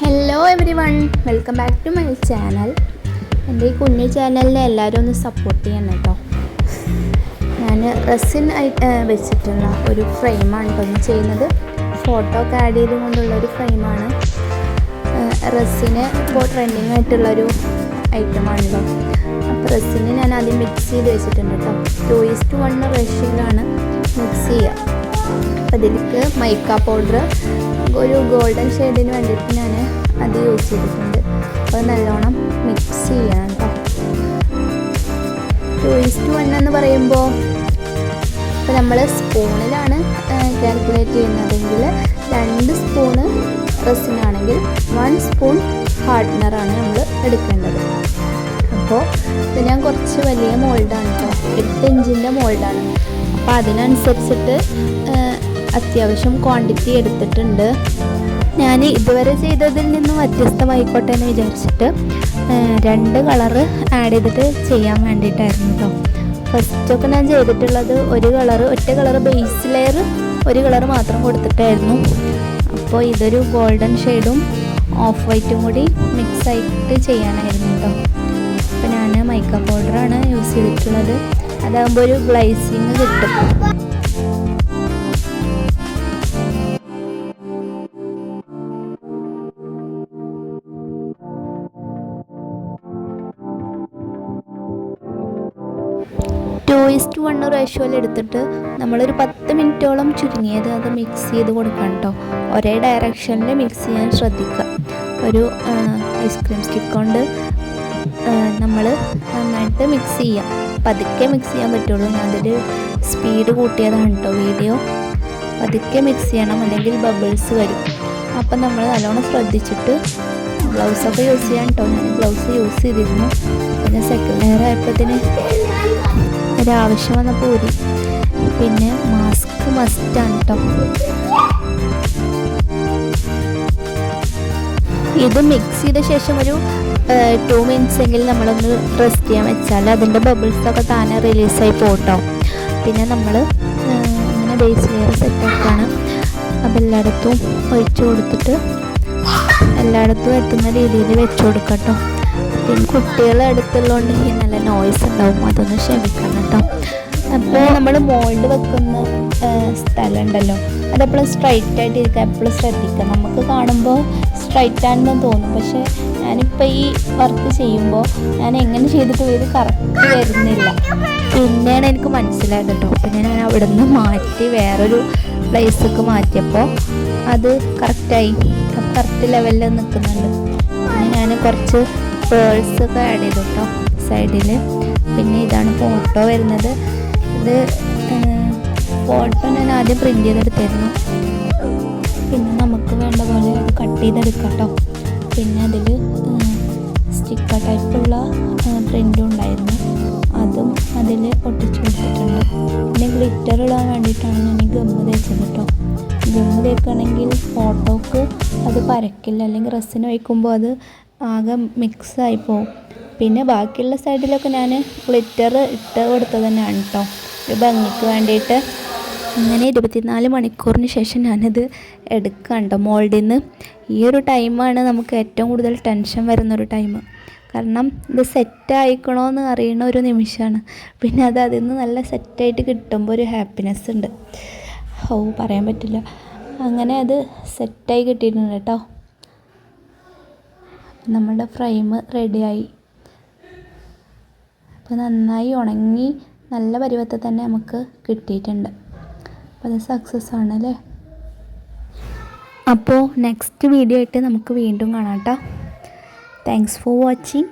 Hello everyone, welcome back to my channel. എൻ്റെ ഈ കുഞ്ഞു ചാനലിനെ എല്ലാവരും ഒന്ന് സപ്പോർട്ട് ചെയ്യണം കേട്ടോ. ഞാൻ റെസിൻ വെച്ചിട്ടുള്ള ഒരു ഫ്രെയിമാണ് കേട്ടോ ചെയ്യുന്നത്. ഫോട്ടോ ഒക്കെ ആഡ് ചെയ്ത് കൊണ്ടുള്ള ഒരു ഫ്രെയിമാണ്. റെസിന് ഇപ്പോൾ ട്രെൻഡിങ് ആയിട്ടുള്ളൊരു ഐറ്റമാണല്ലോ. അപ്പോൾ റെസിന് ഞാൻ ആദ്യം മിക്സ് ചെയ്ത് വെച്ചിട്ടുണ്ട് കേട്ടോ. 2:1 റേഷ്യോയിലാണ് മിക്സ് ചെയ്യുക. അപ്പോൾ ഇതിലേക്ക് മൈക്ക പൗഡർ ഒരു ഗോൾഡൻ ഷെയ്ഡിന് വേണ്ടിയിട്ട് ഞാൻ അത് യൂസ് ചെയ്തിട്ടുണ്ട്. അപ്പോൾ നല്ലോണം മിക്സ് ചെയ്യണം കേട്ടോ. 2:1 എന്ന് പറയുമ്പോൾ ഇപ്പോൾ നമ്മൾ സ്പൂണിലാണ് കാൽക്കുലേറ്റ് ചെയ്യുന്നതെങ്കിൽ 2 സ്പൂണ് റെസിനാണെങ്കിൽ 1 സ്പൂൺ ഹാർഡ്നറാണ് നമ്മൾ എടുക്കേണ്ടത്. അപ്പോൾ ഇത് ഞാൻ കുറച്ച് വലിയ മോൾഡാണ് കേട്ടോ, 8 ഇഞ്ചിൻ്റെ മോൾഡാണ്. അപ്പോൾ അതിനനുസരിച്ചിട്ട് അത്യാവശ്യം ക്വാണ്ടിറ്റി എടുത്തിട്ടുണ്ട്. ഞാൻ ഇതുവരെ ചെയ്തതിൽ നിന്നും വ്യത്യസ്തമായിക്കോട്ടെ എന്ന് വിചാരിച്ചിട്ട് 2 കളറ് ആഡ് ചെയ്തിട്ട് ചെയ്യാൻ വേണ്ടിയിട്ടായിരുന്നു കേട്ടോ. ഫസ്റ്റൊക്കെ ഞാൻ ചെയ്തിട്ടുള്ളത് ഒറ്റ കളറ് ബേസ് ലെയർ ഒരു കളറ് മാത്രം കൊടുത്തിട്ടായിരുന്നു. അപ്പോൾ ഇതൊരു ഗോൾഡൻ ഷെയ്ഡും ഓഫ് വൈറ്റും കൂടി മിക്സ് ആയിട്ട് ചെയ്യാനായിരുന്നു കേട്ടോ. അപ്പോൾ ഞാൻ മൈക്ക പൗഡറാണ് യൂസ് ചെയ്തിട്ടുള്ളത്. അതാകുമ്പോൾ ഒരു ഗ്ലൈസിങ് കിട്ടും. ടു 2:1 റേഷ്യോയിൽ എടുത്തിട്ട് നമ്മളൊരു 10 മിനിറ്റോളം ചുരുങ്ങിയത് അത് മിക്സ് ചെയ്ത് കൊടുക്കണം കേട്ടോ. ഒരേ ഡയറക്ഷനിൽ മിക്സ് ചെയ്യാൻ ശ്രദ്ധിക്കുക. ഒരു ഐസ്ക്രീം സ്റ്റിക്ക് കൊണ്ട് നമ്മൾ നന്നായിട്ട് മിക്സ് ചെയ്യാം. പതുക്കെ മിക്സ് ചെയ്യാൻ പറ്റുള്ളൂ. ഞാനതിൽ സ്പീഡ് കൂട്ടിയതാണ് കേട്ടോ വീഡിയോ. പതുക്കെ മിക്സ് ചെയ്യണം, അല്ലെങ്കിൽ ബബിൾസ് വരും. അപ്പം നമ്മൾ നല്ലോണം ശ്രദ്ധിച്ചിട്ട് ഗ്ലൗസൊക്കെ യൂസ് ചെയ്യാൻ കേട്ടോ. ഞാൻ ഗ്ലൗസ് യൂസ് ചെയ്തിരുന്നു. പിന്നെ സെക്കൻഡ് ലെയർ ആയപ്പോഴത്തേന് ഒരാവശ്യം വന്നപ്പോൾ ഊരി. പിന്നെ മാസ്ക് മസ്റ്റാണ് കേട്ടോ. ഇത് മിക്സ് ചെയ്ത ശേഷം ഒരു 2 മിനിറ്റ്സ് എങ്കിലും നമ്മളൊന്ന് റെസ്റ്റ് ചെയ്യാൻ വെച്ചാൽ അതിൻ്റെ ബബിൾസൊക്കെ താനെ റിലീസായി പോട്ടോ. പിന്നെ നമ്മൾ ഇങ്ങനെ ബേസ് ലെയർ സെറ്റാക്കാണ്. അപ്പോൾ എല്ലായിടത്തും ഒഴിച്ചു കൊടുത്തിട്ട് എല്ലായിടത്തും എത്തുന്ന രീതിയിൽ വെച്ച് കൊടുക്കട്ടോ. പിന്നെ കുട്ടികളെ അടുത്തുള്ളതുകൊണ്ട് നല്ല നോയ്സ് ഉണ്ടാവും, അതൊന്ന് ക്ഷമിക്കണം കേട്ടോ. അപ്പോൾ നമ്മൾ മോൾഡ് വെക്കുന്ന സ്ഥലം ഉണ്ടല്ലോ, അതെപ്പോഴും സ്ട്രൈറ്റ് ആയിട്ട് ഇരിക്കുക, എപ്പോഴും ശ്രദ്ധിക്കുക. നമുക്ക് കാണുമ്പോൾ സ്ട്രൈറ്റ് ആണെന്ന് തോന്നും, പക്ഷേ ഞാനിപ്പോൾ ഈ വർക്ക് ചെയ്യുമ്പോൾ ഞാൻ എങ്ങനെ ചെയ്തിട്ട് ഇത് കറക്റ്റ് വരുന്നില്ല. പിന്നെയാണ് എനിക്ക് മനസ്സിലായത് കേട്ടോ. പിന്നെ ഞാൻ അവിടെ നിന്ന് മാറ്റി വേറൊരു പ്ലേസൊക്കെ മാറ്റിയപ്പോൾ അത് കറക്റ്റായി, കറക്റ്റ് ലെവലിൽ നിൽക്കുന്നുണ്ട്. പിന്നെ ഞാൻ കുറച്ച് പേഴ്സൊക്കെ ആഡ് ചെയ്തു കേട്ടോ സൈഡിൽ. പിന്നെ ഇതാണ് ഫോട്ടോ വരുന്നത്. ഇത് ഫോട്ടോ ഞാൻ ആദ്യം പ്രിൻ്റ് ചെയ്തെടുത്തായിരുന്നു. പിന്നെ നമുക്ക് വേണ്ട പോലെ അത് കട്ട് ചെയ്തെടുക്കാം കേട്ടോ. പിന്നെ അതിൽ സ്റ്റിക്കർ ടൈപ്പുള്ള പ്രിൻ്റും ഉണ്ടായിരുന്നു, അതും അതിൽ ഒട്ടിച്ചു കൊടുത്തിട്ടുണ്ട്. പിന്നെ ഗ്ലിറ്റർ ഇടാൻ വേണ്ടിയിട്ടാണ് ഞാൻ ഈ ഗമ്മ് തേച്ചത് കേട്ടോ. ഗമ്മ് തേക്കുകയാണെങ്കിൽ ഫോട്ടോക്ക് അത് പരക്കില്ല, അല്ലെങ്കിൽ റെസിന് വയ്ക്കുമ്പോൾ അത് ആകെ മിക്സായി പോവും. പിന്നെ ബാക്കിയുള്ള സൈഡിലൊക്കെ ഞാൻ ഗ്ലിറ്റർ ഇട്ട് കൊടുത്തത് തന്നെയാണ് കേട്ടോ, ഒരു ഭംഗിക്ക് വേണ്ടിയിട്ട്. അങ്ങനെ 24 മണിക്കൂറിന് ശേഷം ഞാനിത് എടുക്കാം കേട്ടോ മോൾഡിൽ നിന്ന്. ഈ ഒരു ടൈമാണ് നമുക്ക് ഏറ്റവും കൂടുതൽ ടെൻഷൻ വരുന്നൊരു ടൈം. കാരണം ഇത് സെറ്റായിക്കണോയെന്ന് അറിയണ ഒരു നിമിഷമാണ്. പിന്നെ അതിൽ നിന്ന് നല്ല സെറ്റായിട്ട് കിട്ടുമ്പോൾ ഒരു ഹാപ്പിനെസ് ഉണ്ട്, പറയാൻ പറ്റില്ല. അങ്ങനെ അത് സെറ്റായി കിട്ടിയിട്ടുണ്ട് കേട്ടോ. നമ്മുടെ ഫ്രെയിം റെഡിയായി. അപ്പോൾ നന്നായി ഉണങ്ങി നല്ല പരുവത്തിൽ തന്നെ നമുക്ക് കിട്ടിയിട്ടുണ്ട്. അപ്പോൾ അത് സക്സസ് ആണല്ലേ. അപ്പോൾ നെക്സ്റ്റ് വീഡിയോ ആയിട്ട് നമുക്ക് വീണ്ടും കാണാം കേട്ടോ. Thanks for watching.